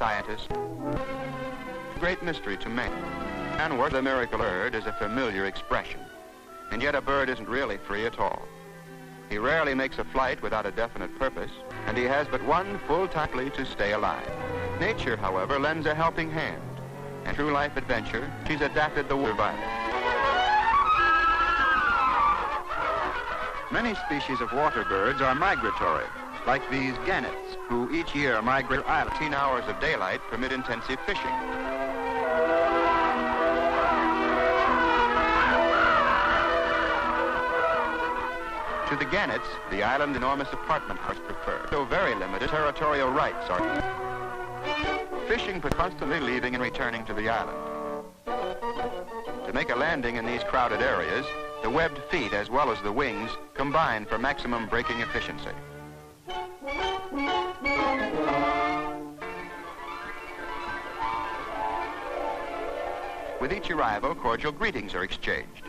scientists, great mystery to man. And worth the miracle bird is a familiar expression. And yet a bird isn't really free at all. He rarely makes a flight without a definite purpose, and he has but one full-time to stay alive. Nature, however, lends a helping hand, and through life adventure, she's adapted the survival. Many species of water birds are migratory, like these gannets, who each year migrate island. 18 hours of daylight permit intensive fishing. To the gannets, the island's enormous apartment house preferred. Though very limited, territorial rights are. Fishing for constantly leaving and returning to the island. To make a landing in these crowded areas, the webbed feet as well as the wings combine for maximum braking efficiency. With each arrival, cordial greetings are exchanged.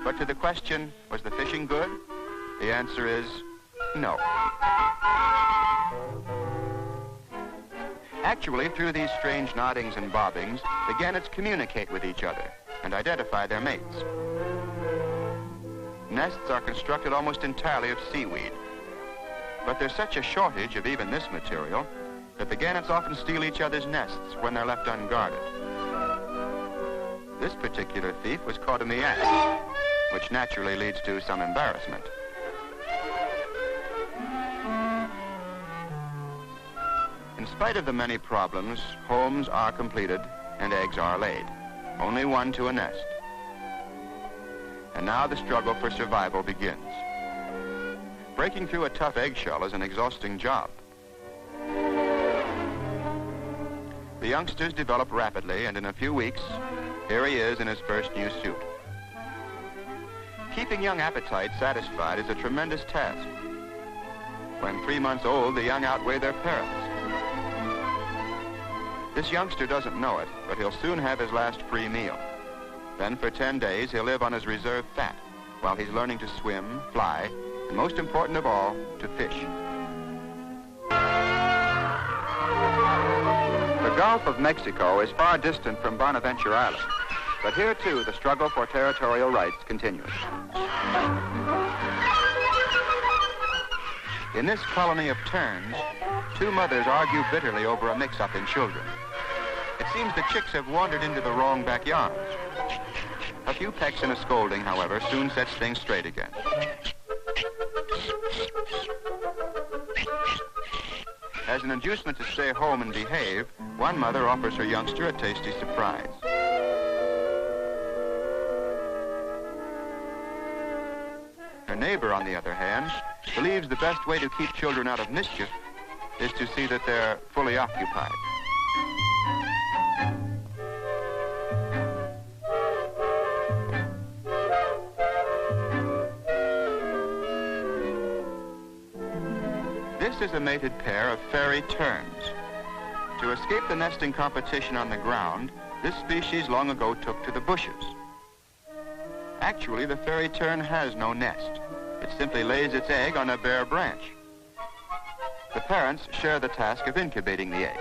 But to the question, was the fishing good? The answer is no. Actually, through these strange noddings and bobbings, the gannets communicate with each other and identify their mates. Nests are constructed almost entirely of seaweed. But there's such a shortage of even this material that the gannets often steal each other's nests when they're left unguarded. This particular thief was caught in the act, which naturally leads to some embarrassment. In spite of the many problems, homes are completed and eggs are laid. Only one to a nest. And now the struggle for survival begins. Breaking through a tough eggshell is an exhausting job. The youngsters develop rapidly, and in a few weeks, here he is in his first new suit. Keeping young appetites satisfied is a tremendous task. When 3 months old, the young outweigh their parents. This youngster doesn't know it, but he'll soon have his last free meal. Then for 10 days, he'll live on his reserve fat while he's learning to swim, fly, and most important of all, to fish. The Gulf of Mexico is far distant from Bonaventure Island, but here too the struggle for territorial rights continues. In this colony of terns, two mothers argue bitterly over a mix-up in children. It seems the chicks have wandered into the wrong backyards. A few pecks and a scolding, however, soon sets things straight again. As an inducement to stay home and behave, one mother offers her youngster a tasty surprise. Her neighbor, on the other hand, believes the best way to keep children out of mischief is to see that they're fully occupied. This is a mated pair of fairy terns. To escape the nesting competition on the ground, this species long ago took to the bushes. Actually, the fairy tern has no nest. It simply lays its egg on a bare branch. The parents share the task of incubating the egg.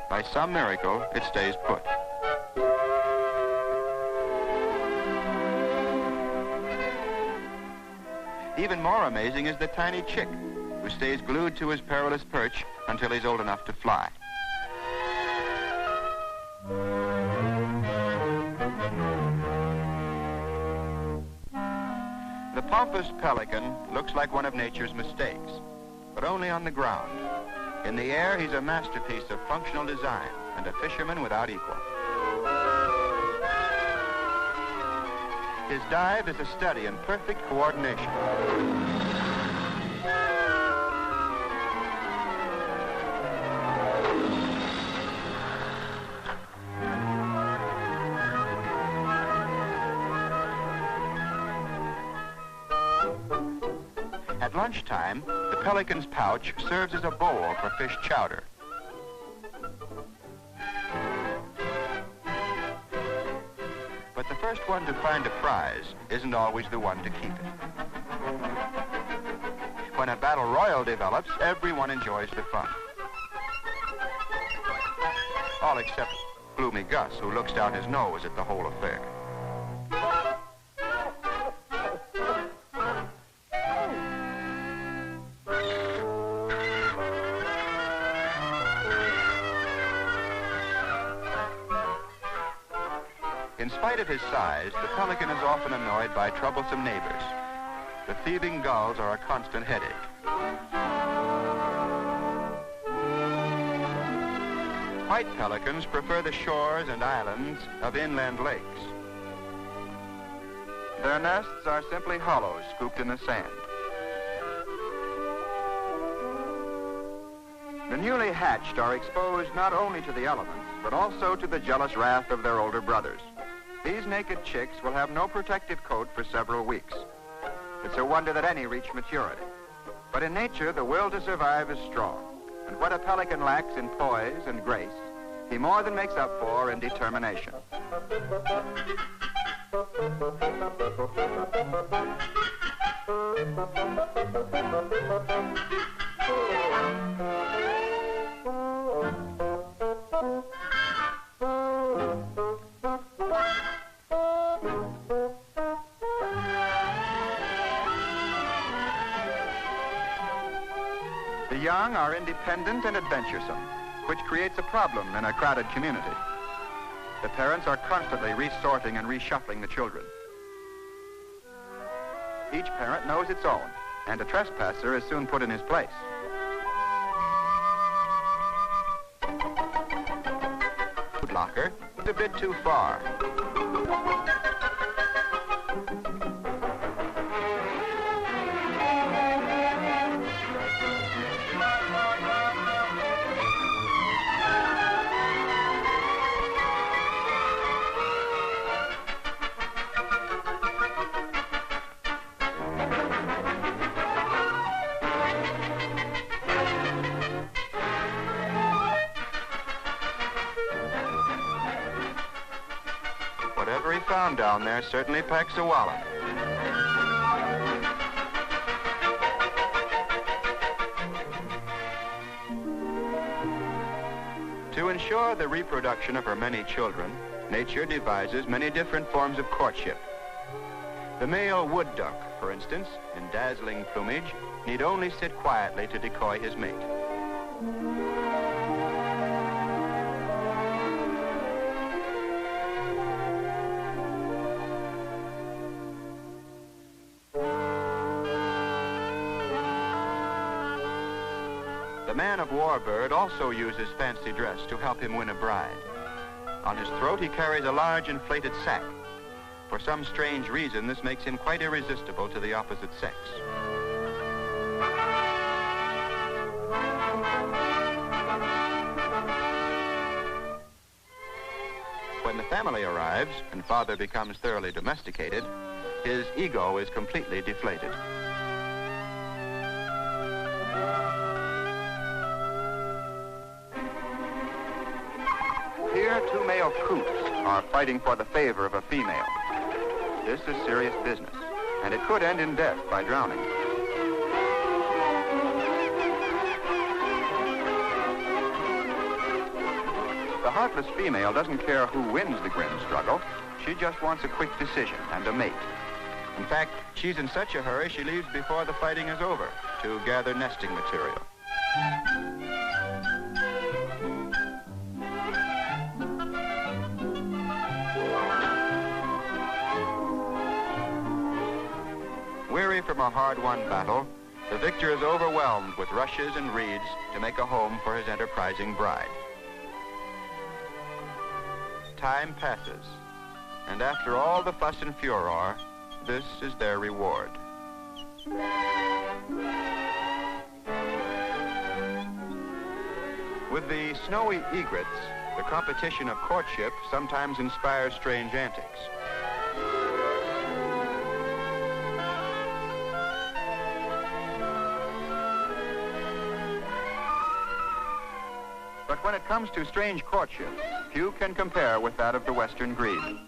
By some miracle, it stays put. Even more amazing is the tiny chick, who stays glued to his perilous perch until he's old enough to fly. The pompous pelican looks like one of nature's mistakes, but only on the ground. In the air, he's a masterpiece of functional design and a fisherman without equal. His dive is a study in perfect coordination. At lunchtime, the pelican's pouch serves as a bowl for fish chowder. But the first one to find a prize isn't always the one to keep it. When a battle royal develops, everyone enjoys the fun. all except Gloomy Gus, who looks down his nose at the whole affair. In spite of his size, the pelican is often annoyed by troublesome neighbors. The thieving gulls are a constant headache. White pelicans prefer the shores and islands of inland lakes. Their nests are simply hollows scooped in the sand. The newly hatched are exposed not only to the elements, but also to the jealous wrath of their older brothers. These naked chicks will have no protective coat for several weeks. It's a wonder that any reach maturity. But in nature, the will to survive is strong. And what a pelican lacks in poise and grace, he more than makes up for in determination. The young are independent and adventuresome, which creates a problem in a crowded community. The parents are constantly resorting and reshuffling the children. Each parent knows its own, and a trespasser is soon put in his place. Food locker is a bit too far. Whatever he found down there certainly packs a wallet. To ensure the reproduction of her many children, nature devises many different forms of courtship. The male wood duck, for instance, in dazzling plumage, need only sit quietly to decoy his mate. The man-of-war bird also uses fancy dress to help him win a bride. On his throat, he carries a large inflated sack. For some strange reason, this makes him quite irresistible to the opposite sex. When the family arrives and father becomes thoroughly domesticated, his ego is completely deflated. Here, two male coots are fighting for the favor of a female. This is serious business, and it could end in death by drowning. The heartless female doesn't care who wins the grim struggle. She just wants a quick decision and a mate. In fact, she's in such a hurry she leaves before the fighting is over to gather nesting material. Weary from a hard-won battle, the victor is overwhelmed with rushes and reeds to make a home for his enterprising bride. Time passes, and after all the fuss and furor, this is their reward. With the snowy egrets, the competition of courtship sometimes inspires strange antics. But when it comes to strange courtship, few can compare with that of the western grebe.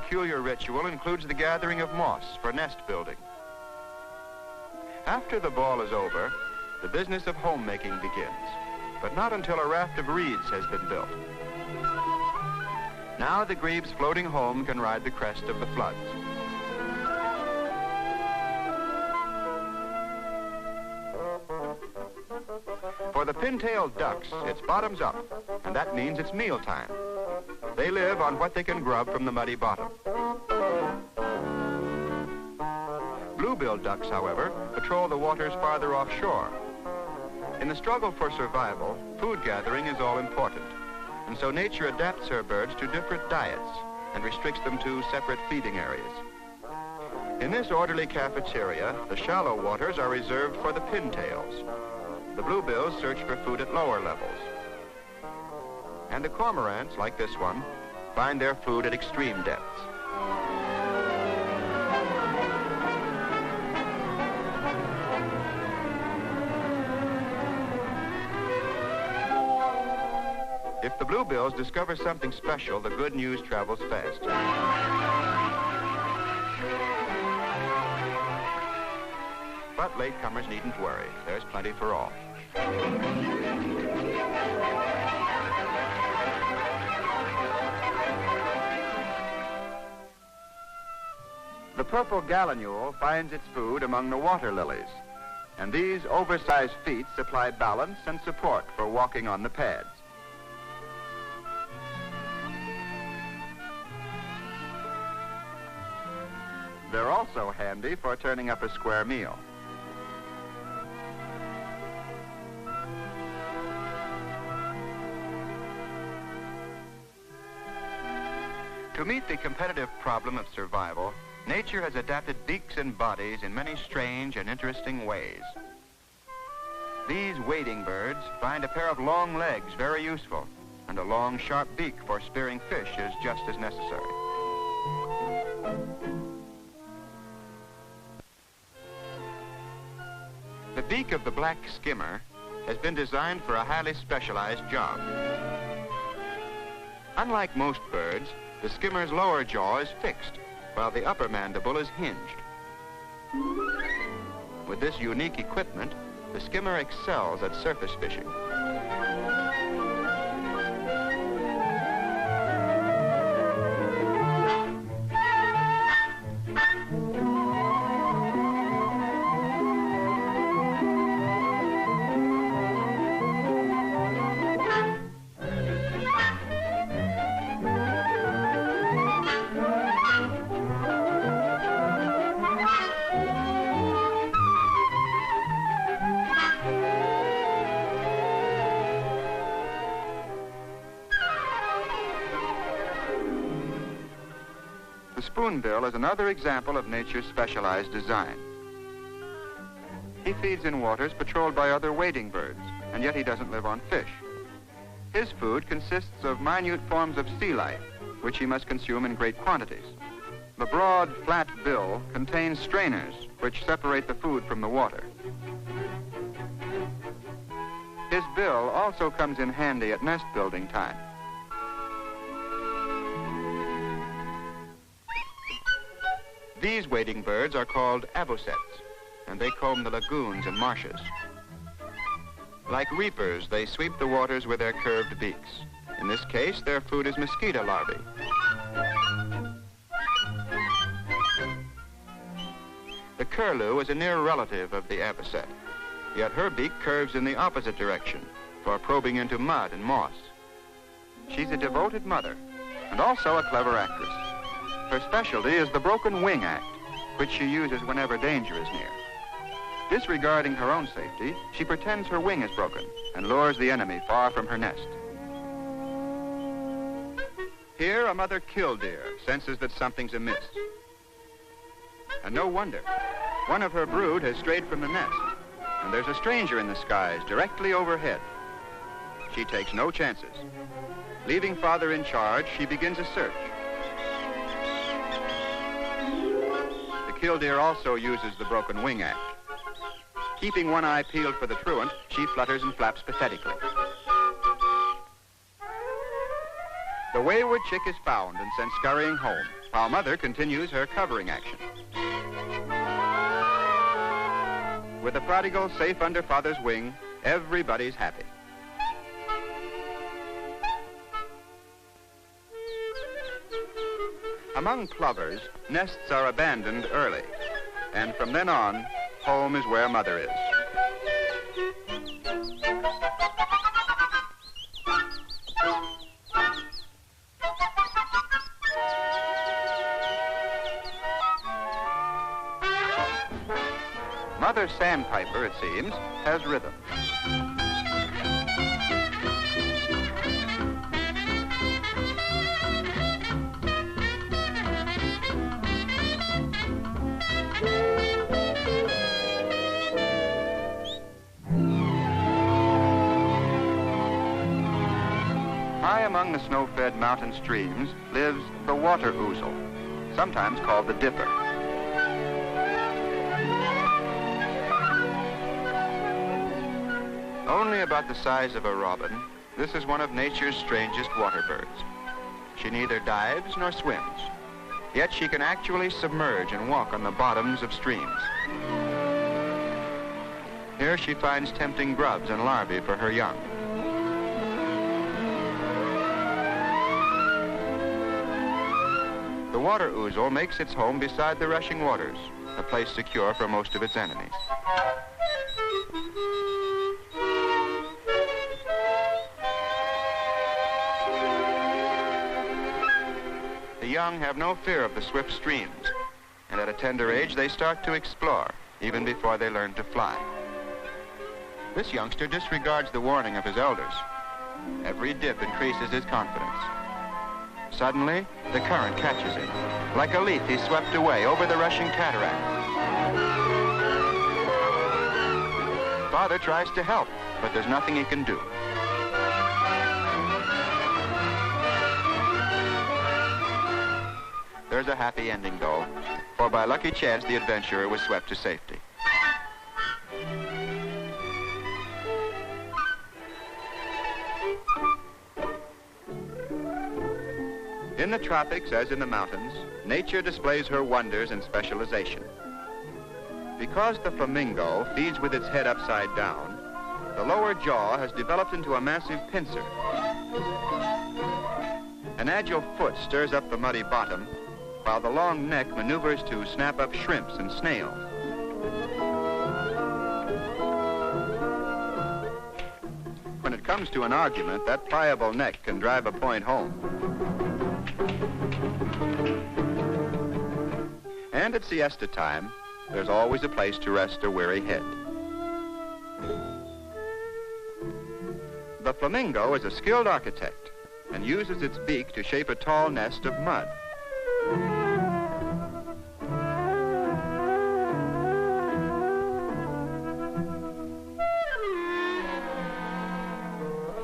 peculiar ritual includes the gathering of moss for nest building. After the ball is over, the business of homemaking begins, but not until a raft of reeds has been built. Now the grebes floating home can ride the crest of the floods. For the pin-tailed ducks, it's bottoms up, and that means it's mealtime. They live on what they can grub from the muddy bottom. Blue-billed ducks, however, patrol the waters farther offshore. In the struggle for survival, food gathering is all important, and so nature adapts her birds to different diets and restricts them to separate feeding areas. In this orderly cafeteria, the shallow waters are reserved for the pintails. The bluebills search for food at lower levels. And the cormorants, like this one, find their food at extreme depths. If the bluebills discover something special, the good news travels fast. But latecomers needn't worry. There's plenty for all. The purple gallinule finds its food among the water lilies, and these oversized feet supply balance and support for walking on the pads. They're also handy for turning up a square meal. To meet the competitive problem of survival, nature has adapted beaks and bodies in many strange and interesting ways. These wading birds find a pair of long legs very useful, and a long, sharp beak for spearing fish is just as necessary. The beak of the black skimmer has been designed for a highly specialized job. Unlike most birds, the skimmer's lower jaw is fixed, while the upper mandible is hinged. With this unique equipment, the skimmer excels at surface fishing. The spoonbill is another example of nature's specialized design. He feeds in waters patrolled by other wading birds, and yet he doesn't live on fish. His food consists of minute forms of sea life, which he must consume in great quantities. The broad, flat bill contains strainers, which separate the food from the water. His bill also comes in handy at nest building time. These wading birds are called avocets, and they comb the lagoons and marshes. Like reapers, they sweep the waters with their curved beaks. In this case, their food is mosquito larvae. The curlew is a near relative of the avocet, yet her beak curves in the opposite direction for probing into mud and moss. She's a devoted mother and also a clever actress. Her specialty is the broken wing act, which she uses whenever danger is near. Disregarding her own safety, she pretends her wing is broken and lures the enemy far from her nest. Here, a mother killdeer senses that something's amiss. And no wonder. One of her brood has strayed from the nest, and there's a stranger in the skies directly overhead. She takes no chances. Leaving father in charge, she begins a search. The killdeer also uses the broken wing act. Keeping one eye peeled for the truant, she flutters and flaps pathetically. The wayward chick is found and sent scurrying home. while Mother continues her covering action. With the prodigal safe under Father's wing, everybody's happy. Among plovers, nests are abandoned early, and from then on, home is where Mother is. Mother Sandpiper, it seems, has rhythm. High among the snow-fed mountain streams lives the water ouzel, sometimes called the dipper. Only about the size of a robin, this is one of nature's strangest water birds. She neither dives nor swims, yet she can actually submerge and walk on the bottoms of streams. Here she finds tempting grubs and larvae for her young. The water ouzel makes its home beside the rushing waters, a place secure for most of its enemies. The young have no fear of the swift streams, and at a tender age they start to explore, even before they learn to fly. This youngster disregards the warning of his elders. Every dip increases his confidence. Suddenly, the current catches him. Like a leaf, he's swept away over the rushing cataract. Father tries to help, but there's nothing he can do. There's a happy ending, though, for by lucky chance, the adventurer was swept to safety. In the tropics, as in the mountains, nature displays her wonders and specialization. Because the flamingo feeds with its head upside down, the lower jaw has developed into a massive pincer. An agile foot stirs up the muddy bottom, while the long neck maneuvers to snap up shrimps and snails. When it comes to an argument, that pliable neck can drive a point home. And at siesta time, there's always a place to rest a weary head. The flamingo is a skilled architect and uses its beak to shape a tall nest of mud.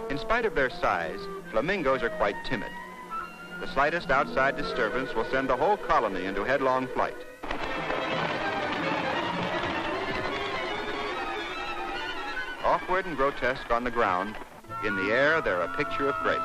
In spite of their size, flamingos are quite timid. The slightest outside disturbance will send the whole colony into headlong flight. Awkward and grotesque on the ground, in the air they're a picture of grace.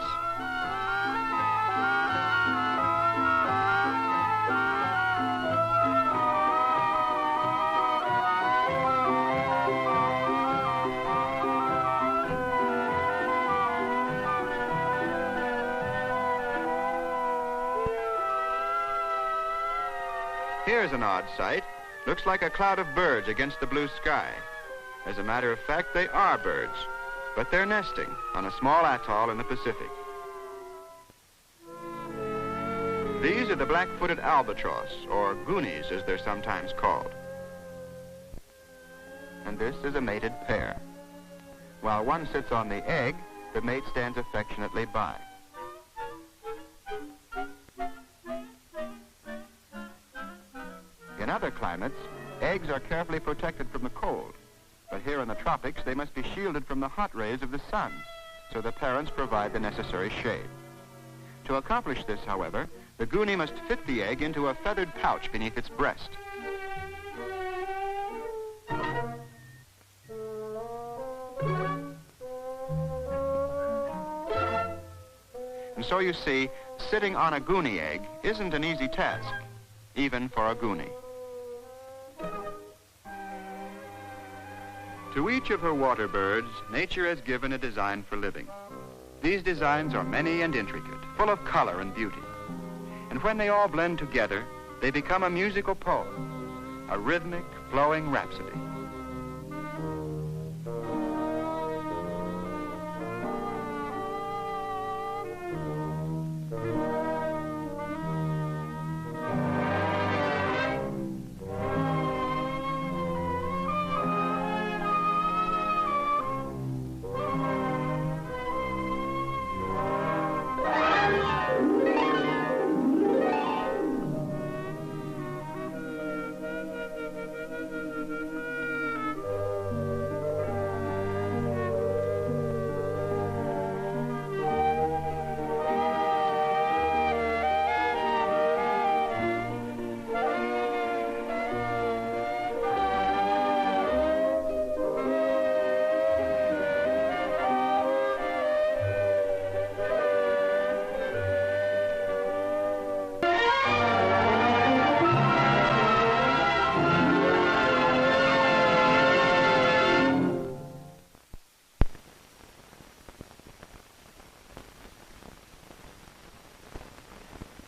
Here's an odd sight. Looks like a cloud of birds against the blue sky. As a matter of fact, they are birds, but they're nesting on a small atoll in the Pacific. These are the black-footed albatross, or goonies as they're sometimes called. And this is a mated pair. While one sits on the egg, the mate stands affectionately by. In other climates, eggs are carefully protected from the cold. But here in the tropics, they must be shielded from the hot rays of the sun, so the parents provide the necessary shade. To accomplish this, however, the goonie must fit the egg into a feathered pouch beneath its breast. And So you see, sitting on a goonie egg isn't an easy task, even for a goonie. To each of her water birds, nature has given a design for living. These designs are many and intricate, full of color and beauty. And when they all blend together, they become a musical poem, a rhythmic, flowing rhapsody.